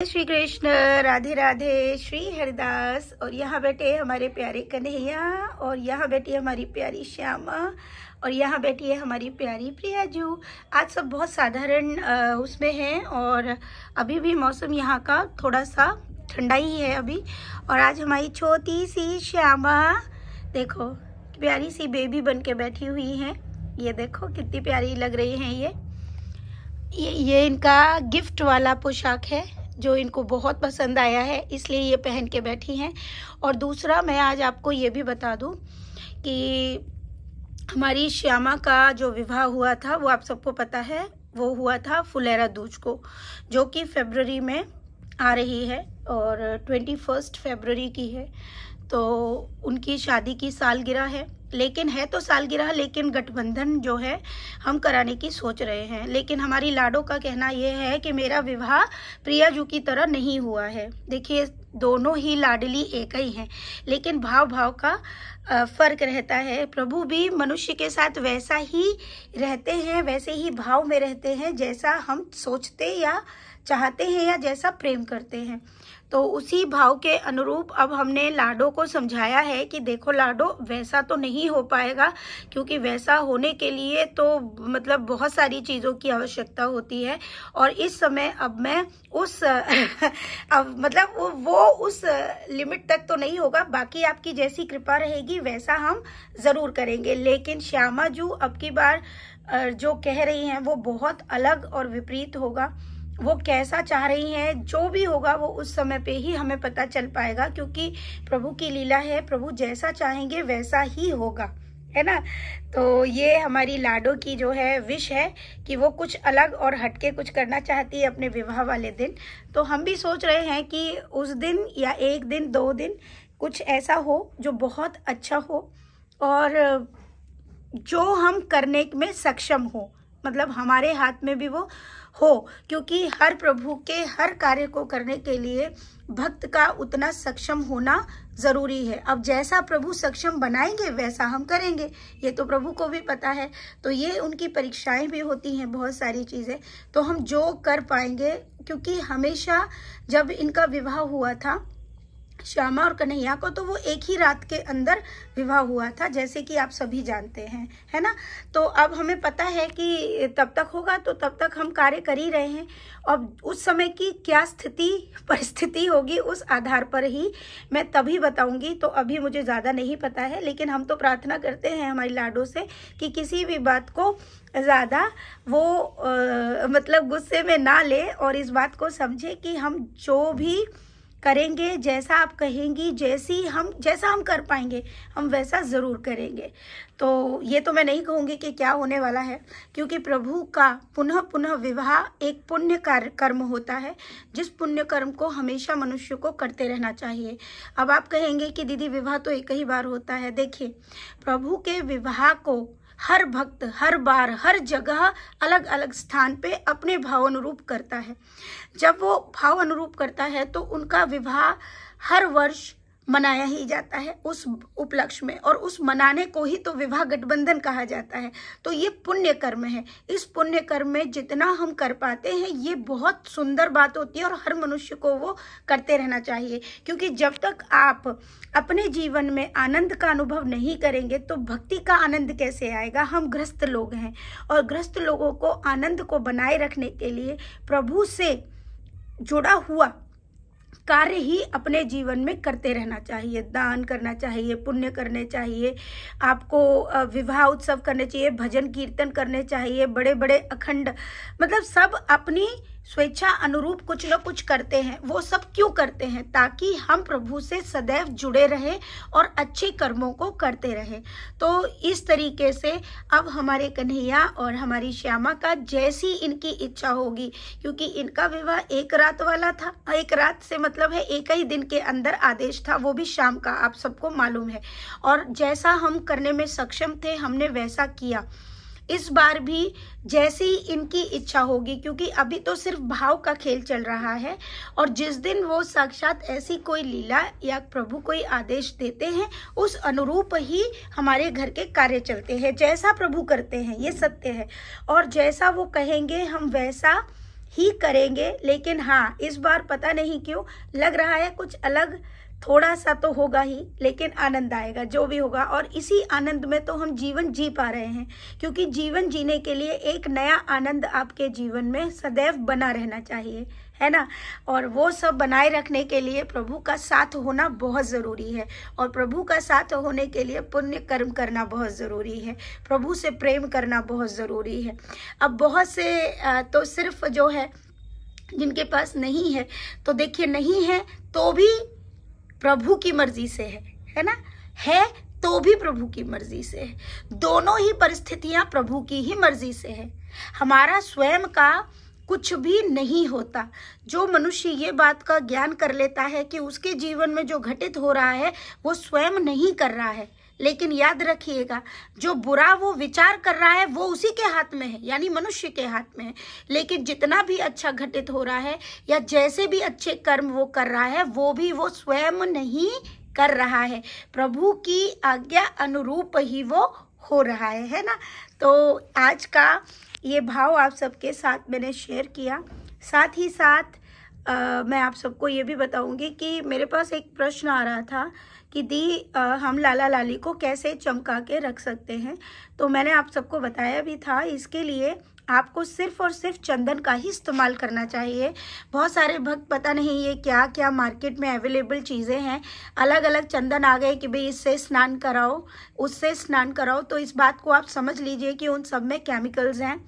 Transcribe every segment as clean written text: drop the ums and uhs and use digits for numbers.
श्री कृष्ण, राधे राधे, श्री हरिदास। और यहाँ बैठे हमारे प्यारे कन्हैया, और यहाँ बैठी है हमारी प्यारी श्यामा, और यहाँ बैठी है हमारी प्यारी प्रियाजू। आज सब बहुत साधारण उसमें हैं, और अभी भी मौसम यहाँ का थोड़ा सा ठंडा ही है अभी। और आज हमारी छोटी सी श्यामा देखो, प्यारी सी बेबी बन के बैठी हुई हैं। ये देखो कितनी प्यारी लग रही हैं। ये इनका गिफ्ट वाला पोशाक है जो इनको बहुत पसंद आया है, इसलिए ये पहन के बैठी हैं। और दूसरा, मैं आज आपको ये भी बता दूं कि हमारी श्यामा का जो विवाह हुआ था वो आप सबको पता है, वो हुआ था फुलेरा दूज को, जो कि फरवरी में आ रही है और 21 फरवरी की है। तो उनकी शादी की सालगिरह है, लेकिन है तो सालगिरह, लेकिन गठबंधन जो है हम कराने की सोच रहे हैं। लेकिन हमारी लाडो का कहना यह है कि मेरा विवाह प्रियाजू की तरह नहीं हुआ है। देखिए, दोनों ही लाडली एक ही हैं, लेकिन भाव भाव का फर्क रहता है। प्रभु भी मनुष्य के साथ वैसा ही रहते हैं, वैसे ही भाव में रहते हैं जैसा हम सोचते या चाहते हैं या जैसा प्रेम करते हैं। तो उसी भाव के अनुरूप अब हमने लाडो को समझाया है कि देखो लाडो, वैसा तो नहीं हो पाएगा, क्योंकि वैसा होने के लिए तो मतलब बहुत सारी चीज़ों की आवश्यकता होती है। और इस समय अब मैं उस अब मतलब वो उस लिमिट तक तो नहीं होगा, बाकी आपकी जैसी कृपा रहेगी वैसा हम ज़रूर करेंगे। लेकिन श्यामा जू अब की बार जो कह रही हैं वो बहुत अलग और विपरीत होगा। वो कैसा चाह रही हैं, जो भी होगा वो उस समय पे ही हमें पता चल पाएगा, क्योंकि प्रभु की लीला है। प्रभु जैसा चाहेंगे वैसा ही होगा, है ना। तो ये हमारी लाडो की जो है विश है कि वो कुछ अलग और हटके कुछ करना चाहती है अपने विवाह वाले दिन। तो हम भी सोच रहे हैं कि उस दिन या एक दिन 2 दिन कुछ ऐसा हो जो बहुत अच्छा हो और जो हम करने में सक्षम हो, मतलब हमारे हाथ में भी वो हो, क्योंकि हर प्रभु के हर कार्य को करने के लिए भक्त का उतना सक्षम होना जरूरी है। अब जैसा प्रभु सक्षम बनाएंगे वैसा हम करेंगे, ये तो प्रभु को भी पता है। तो ये उनकी परीक्षाएं भी होती हैं बहुत सारी चीजें, तो हम जो कर पाएंगे, क्योंकि हमेशा जब इनका विवाह हुआ था श्यामा और कन्हैया को, तो वो एक ही रात के अंदर विवाह हुआ था, जैसे कि आप सभी जानते हैं, है ना। तो अब हमें पता है कि तब तक होगा, तो तब तक हम कार्य कर ही रहे हैं। अब उस समय की क्या परिस्थिति होगी उस आधार पर ही मैं तभी बताऊंगी। तो अभी मुझे ज़्यादा नहीं पता है, लेकिन हम तो प्रार्थना करते हैं हमारी लाडो से कि किसी भी बात को ज़्यादा वो मतलब गुस्से में ना ले, और इस बात को समझे कि हम जो भी करेंगे, जैसा आप कहेंगी, जैसा हम कर पाएंगे हम वैसा ज़रूर करेंगे। तो ये तो मैं नहीं कहूँगी कि क्या होने वाला है, क्योंकि प्रभु का पुनः पुनः विवाह एक पुण्य कर्म होता है, जिस पुण्य कर्म को हमेशा मनुष्य को करते रहना चाहिए। अब आप कहेंगे कि दीदी विवाह तो एक ही बार होता है। देखिए, प्रभु के विवाह को हर भक्त हर बार हर जगह अलग अलग स्थान पे अपने भाव अनुरूप करता है। जब वो भाव अनुरूप करता है तो उनका विवाह हर वर्ष मनाया ही जाता है उस उपलक्ष्य में, और उस मनाने को ही तो विवाह गठबंधन कहा जाता है। तो ये पुण्य कर्म है। इस पुण्य कर्म में जितना हम कर पाते हैं ये बहुत सुंदर बात होती है, और हर मनुष्य को वो करते रहना चाहिए, क्योंकि जब तक आप अपने जीवन में आनंद का अनुभव नहीं करेंगे तो भक्ति का आनंद कैसे आएगा। हम गृहस्थ लोग हैं, और गृहस्थ लोगों को आनंद को बनाए रखने के लिए प्रभु से जुड़ा हुआ कार्य ही अपने जीवन में करते रहना चाहिए। दान करना चाहिए, पुण्य करने चाहिए, आपको विवाह उत्सव करने चाहिए, भजन कीर्तन करने चाहिए, बड़े बड़े अखंड, मतलब सब अपनी स्वेच्छा अनुरूप कुछ न कुछ करते हैं। वो सब क्यों करते हैं? ताकि हम प्रभु से सदैव जुड़े रहें और अच्छे कर्मों को करते रहें। तो इस तरीके से अब हमारे कन्हैया और हमारी श्यामा का जैसी इनकी इच्छा होगी, क्योंकि इनका विवाह एक रात वाला था, एक रात से मतलब है एक ही दिन के अंदर आदेश था, वो भी शाम का, आप सबको मालूम है। और जैसा हम करने में सक्षम थे हमने वैसा किया। इस बार भी जैसी इनकी इच्छा होगी, क्योंकि अभी तो सिर्फ भाव का खेल चल रहा है, और जिस दिन वो साक्षात ऐसी कोई लीला या प्रभु कोई आदेश देते हैं उस अनुरूप ही हमारे घर के कार्य चलते हैं। जैसा प्रभु करते हैं ये सत्य है, और जैसा वो कहेंगे हम वैसा ही करेंगे। लेकिन हाँ, इस बार पता नहीं क्यों लग रहा है कुछ अलग, थोड़ा सा तो होगा ही, लेकिन आनंद आएगा जो भी होगा। और इसी आनंद में तो हम जीवन जी पा रहे हैं, क्योंकि जीवन जीने के लिए एक नया आनंद आपके जीवन में सदैव बना रहना चाहिए, है ना। और वो सब बनाए रखने के लिए प्रभु का साथ होना बहुत ज़रूरी है, और प्रभु का साथ होने के लिए पुण्य कर्म करना बहुत ज़रूरी है, प्रभु से प्रेम करना बहुत ज़रूरी है। अब बहुत से तो सिर्फ जो है जिनके पास नहीं है, तो देखिए नहीं है तो भी प्रभु की मर्जी से है ना, है तो भी प्रभु की मर्जी से है। दोनों ही परिस्थितियां प्रभु की ही मर्जी से है, हमारा स्वयं का कुछ भी नहीं होता। जो मनुष्य ये बात का ज्ञान कर लेता है कि उसके जीवन में जो घटित हो रहा है वो स्वयं नहीं कर रहा है, लेकिन याद रखिएगा जो बुरा वो विचार कर रहा है वो उसी के हाथ में है, यानी मनुष्य के हाथ में है। लेकिन जितना भी अच्छा घटित हो रहा है या जैसे भी अच्छे कर्म वो कर रहा है वो भी वो स्वयं नहीं कर रहा है, प्रभु की आज्ञा अनुरूप ही वो हो रहा है ना। तो आज का ये भाव आप सबके साथ मैंने शेयर किया। साथ ही साथ मैं आप सबको ये भी बताऊंगी कि मेरे पास एक प्रश्न आ रहा था कि दी हम लाला लाली को कैसे चमका के रख सकते हैं। तो मैंने आप सबको बताया भी था, इसके लिए आपको सिर्फ और सिर्फ चंदन का ही इस्तेमाल करना चाहिए। बहुत सारे भक्त पता नहीं ये क्या क्या मार्केट में अवेलेबल चीज़ें हैं, अलग अलग चंदन आ गए कि भाई इससे स्नान कराओ, उससे स्नान कराओ। तो इस बात को आप समझ लीजिए कि उन सब में केमिकल्स हैं,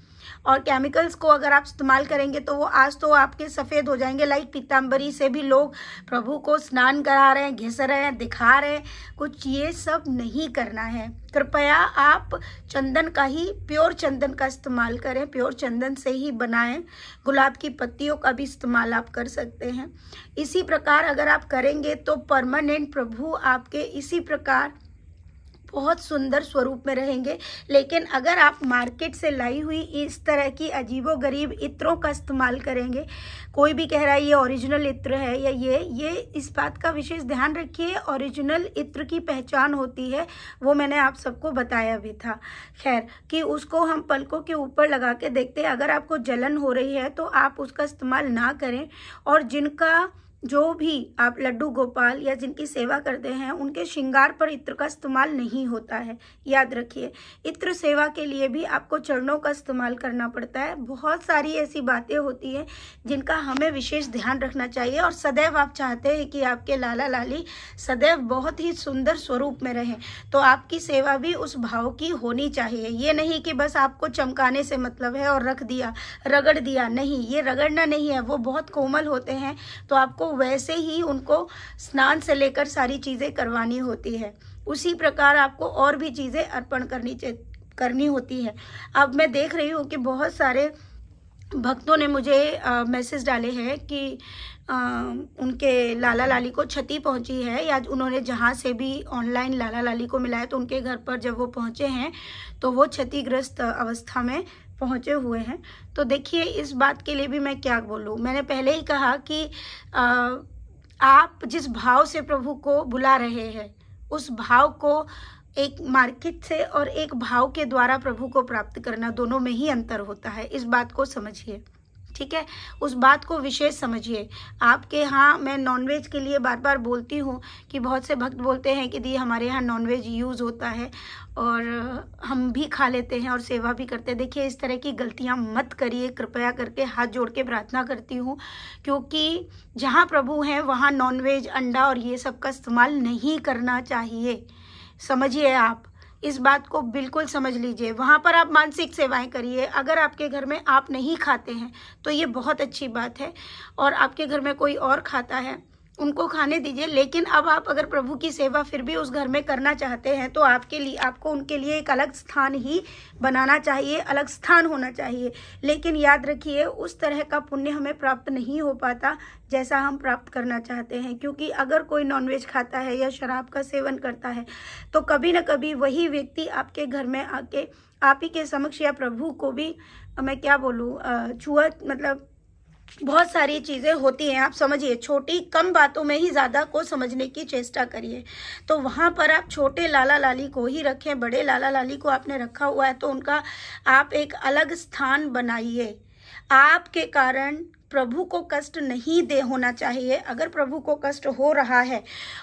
और केमिकल्स को अगर आप इस्तेमाल करेंगे तो वो आज तो आपके सफ़ेद हो जाएंगे। लाइक पीताम्बरी से भी लोग प्रभु को स्नान करा रहे हैं, घिस रहे हैं, दिखा रहे हैं, कुछ ये सब नहीं करना है। कृपया आप चंदन का ही, प्योर चंदन का इस्तेमाल करें, प्योर चंदन से ही बनाएं। गुलाब की पत्तियों का भी इस्तेमाल आप कर सकते हैं। इसी प्रकार अगर आप करेंगे तो परमानेंट प्रभु आपके इसी प्रकार बहुत सुंदर स्वरूप में रहेंगे। लेकिन अगर आप मार्केट से लाई हुई इस तरह की अजीबोगरीब इत्रों का इस्तेमाल करेंगे, कोई भी कह रहा है ये ओरिजिनल इत्र है या ये इस बात का विशेष ध्यान रखिए। ओरिजिनल इत्र की पहचान होती है, वो मैंने आप सबको बताया भी था। खैर कि उसको हम पलकों के ऊपर लगा के देखते हैं, अगर आपको जलन हो रही है तो आप उसका इस्तेमाल ना करें। और जिनका जो भी आप लड्डू गोपाल या जिनकी सेवा करते हैं उनके श्रृंगार पर इत्र का इस्तेमाल नहीं होता है, याद रखिए। इत्र सेवा के लिए भी आपको चरणों का इस्तेमाल करना पड़ता है। बहुत सारी ऐसी बातें होती हैं जिनका हमें विशेष ध्यान रखना चाहिए। और सदैव आप चाहते हैं कि आपके लाला लाली सदैव बहुत ही सुंदर स्वरूप में रहें, तो आपकी सेवा भी उस भाव की होनी चाहिए। ये नहीं कि बस आपको चमकाने से मतलब है और रख दिया, रगड़ दिया, नहीं, ये रगड़ना नहीं है। वो बहुत कोमल होते हैं, तो आपको वैसे ही उनको स्नान से लेकर सारी चीज़ें करवानी होती है। उसी प्रकार आपको और भी चीज़ें अर्पण करनी होती है। अब मैं देख रही हूँ कि बहुत सारे भक्तों ने मुझे मैसेज डाले हैं कि उनके लाला लाली को क्षति पहुंची है, या उन्होंने जहाँ से भी ऑनलाइन लाला लाली को मिला है तो उनके घर पर जब वो पहुँचे हैं तो वो क्षतिग्रस्त अवस्था में पहुँचे हुए हैं। तो देखिए इस बात के लिए भी मैं क्या बोलूँ, मैंने पहले ही कहा कि आप जिस भाव से प्रभु को बुला रहे हैं उस भाव को एक मार्केट से और एक भाव के द्वारा प्रभु को प्राप्त करना, दोनों में ही अंतर होता है। इस बात को समझिए, ठीक है, उस बात को विशेष समझिए। आपके यहाँ मैं नॉनवेज के लिए बार बार बोलती हूँ कि बहुत से भक्त बोलते हैं कि दी हमारे यहाँ नॉनवेज यूज़ होता है और हम भी खा लेते हैं और सेवा भी करते हैं। देखिए इस तरह की गलतियाँ मत करिए, कृपया करके हाथ जोड़ के प्रार्थना करती हूँ, क्योंकि जहाँ प्रभु हैं वहाँ नॉनवेज, अंडा और ये सब का इस्तेमाल नहीं करना चाहिए। समझिए, आप इस बात को बिल्कुल समझ लीजिए। वहाँ पर आप मानसिक सेवाएं करिए। अगर आपके घर में आप नहीं खाते हैं तो ये बहुत अच्छी बात है, और आपके घर में कोई और खाता है उनको खाने दीजिए। लेकिन अब आप अगर प्रभु की सेवा फिर भी उस घर में करना चाहते हैं तो आपको उनके लिए एक अलग स्थान ही बनाना चाहिए, अलग स्थान होना चाहिए। लेकिन याद रखिए उस तरह का पुण्य हमें प्राप्त नहीं हो पाता जैसा हम प्राप्त करना चाहते हैं, क्योंकि अगर कोई नॉनवेज खाता है या शराब का सेवन करता है तो कभी न कभी वही व्यक्ति आपके घर में आके आप ही के समक्ष, या प्रभु को भी मैं क्या बोलूँ, छुआ, मतलब बहुत सारी चीज़ें होती हैं। आप समझिए, छोटी कम बातों में ही ज़्यादा को समझने की चेष्टा करिए। तो वहाँ पर आप छोटे लाला लाली को ही रखें, बड़े लाला लाली को आपने रखा हुआ है तो उनका आप एक अलग स्थान बनाइए। आपके कारण प्रभु को कष्ट नहीं दे होना चाहिए। अगर प्रभु को कष्ट हो रहा है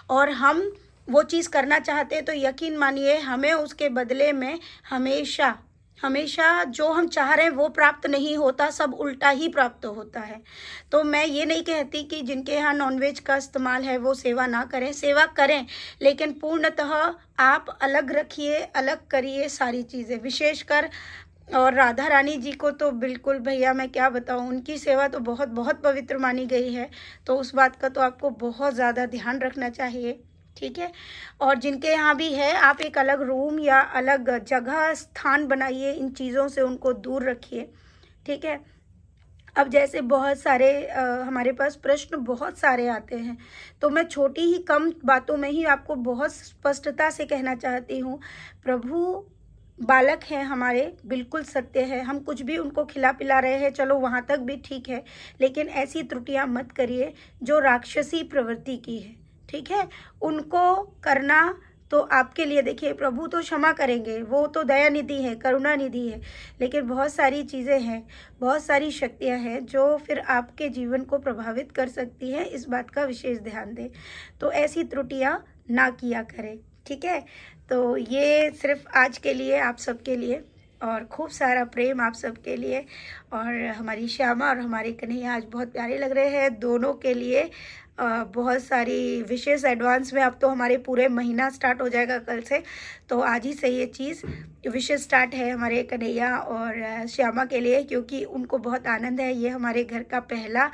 और हम वो चीज़ करना चाहते हैं तो यकीन मानिए हमें उसके बदले में हमेशा हमेशा जो हम चाह रहे हैं वो प्राप्त नहीं होता, सब उल्टा ही प्राप्त होता है। तो मैं ये नहीं कहती कि जिनके यहाँ नॉनवेज का इस्तेमाल है वो सेवा ना करें, सेवा करें, लेकिन पूर्णतः आप अलग रखिए, अलग करिए सारी चीज़ें। विशेषकर और राधा रानी जी को तो बिल्कुल भैया मैं क्या बताऊं, उनकी सेवा तो बहुत बहुत पवित्र मानी गई है। तो उस बात का तो आपको बहुत ज़्यादा ध्यान रखना चाहिए, ठीक है। और जिनके यहाँ भी है आप एक अलग रूम या अलग जगह स्थान बनाइए, इन चीज़ों से उनको दूर रखिए, ठीक है। अब जैसे बहुत सारे हमारे पास प्रश्न बहुत सारे आते हैं, तो मैं छोटी ही कम बातों में ही आपको बहुत स्पष्टता से कहना चाहती हूँ। प्रभु बालक हैं हमारे, बिल्कुल सत्य है, हम कुछ भी उनको खिला पिला रहे हैं, चलो वहाँ तक भी ठीक है, लेकिन ऐसी त्रुटियाँ मत करिए जो राक्षसी प्रवृत्ति की है, ठीक है। उनको करना तो आपके लिए, देखिए प्रभु तो क्षमा करेंगे, वो तो दया निधि है, करुणा निधि है, लेकिन बहुत सारी चीज़ें हैं, बहुत सारी शक्तियाँ हैं जो फिर आपके जीवन को प्रभावित कर सकती हैं। इस बात का विशेष ध्यान दें, तो ऐसी त्रुटियाँ ना किया करें, ठीक है। तो ये सिर्फ आज के लिए, आप सबके लिए, और खूब सारा प्रेम आप सबके लिए। और हमारी श्यामा और हमारे कन्हैया आज बहुत प्यारे लग रहे हैं, दोनों के लिए बहुत सारी विशेष एडवांस में। अब तो हमारे पूरे महीना स्टार्ट हो जाएगा कल से, तो आज ही से ये चीज़ विशेष स्टार्ट है हमारे कन्हैया और श्यामा के लिए, क्योंकि उनको बहुत आनंद है। ये हमारे घर का पहला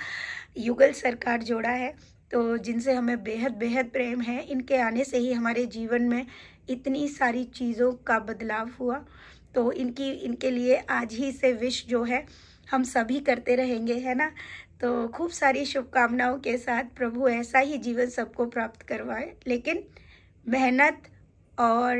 युगल सरकार जोड़ा है, तो जिनसे हमें बेहद बेहद प्रेम है। इनके आने से ही हमारे जीवन में इतनी सारी चीज़ों का बदलाव हुआ, तो इनके लिए आज ही से विश जो है हम सभी करते रहेंगे, है ना। तो खूब सारी शुभकामनाओं के साथ प्रभु ऐसा ही जीवन सबको प्राप्त करवाए, लेकिन मेहनत और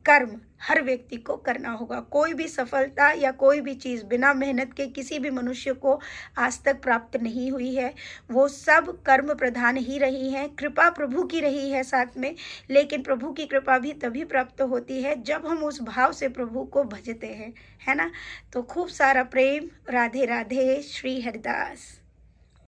कर्म हर व्यक्ति को करना होगा। कोई भी सफलता या कोई भी चीज़ बिना मेहनत के किसी भी मनुष्य को आज तक प्राप्त नहीं हुई है, वो सब कर्म प्रधान ही रही हैं। कृपा प्रभु की रही है साथ में, लेकिन प्रभु की कृपा भी तभी प्राप्त होती है जब हम उस भाव से प्रभु को भजते हैं, है ना। तो खूब सारा प्रेम, राधे राधे, श्री हरिदास।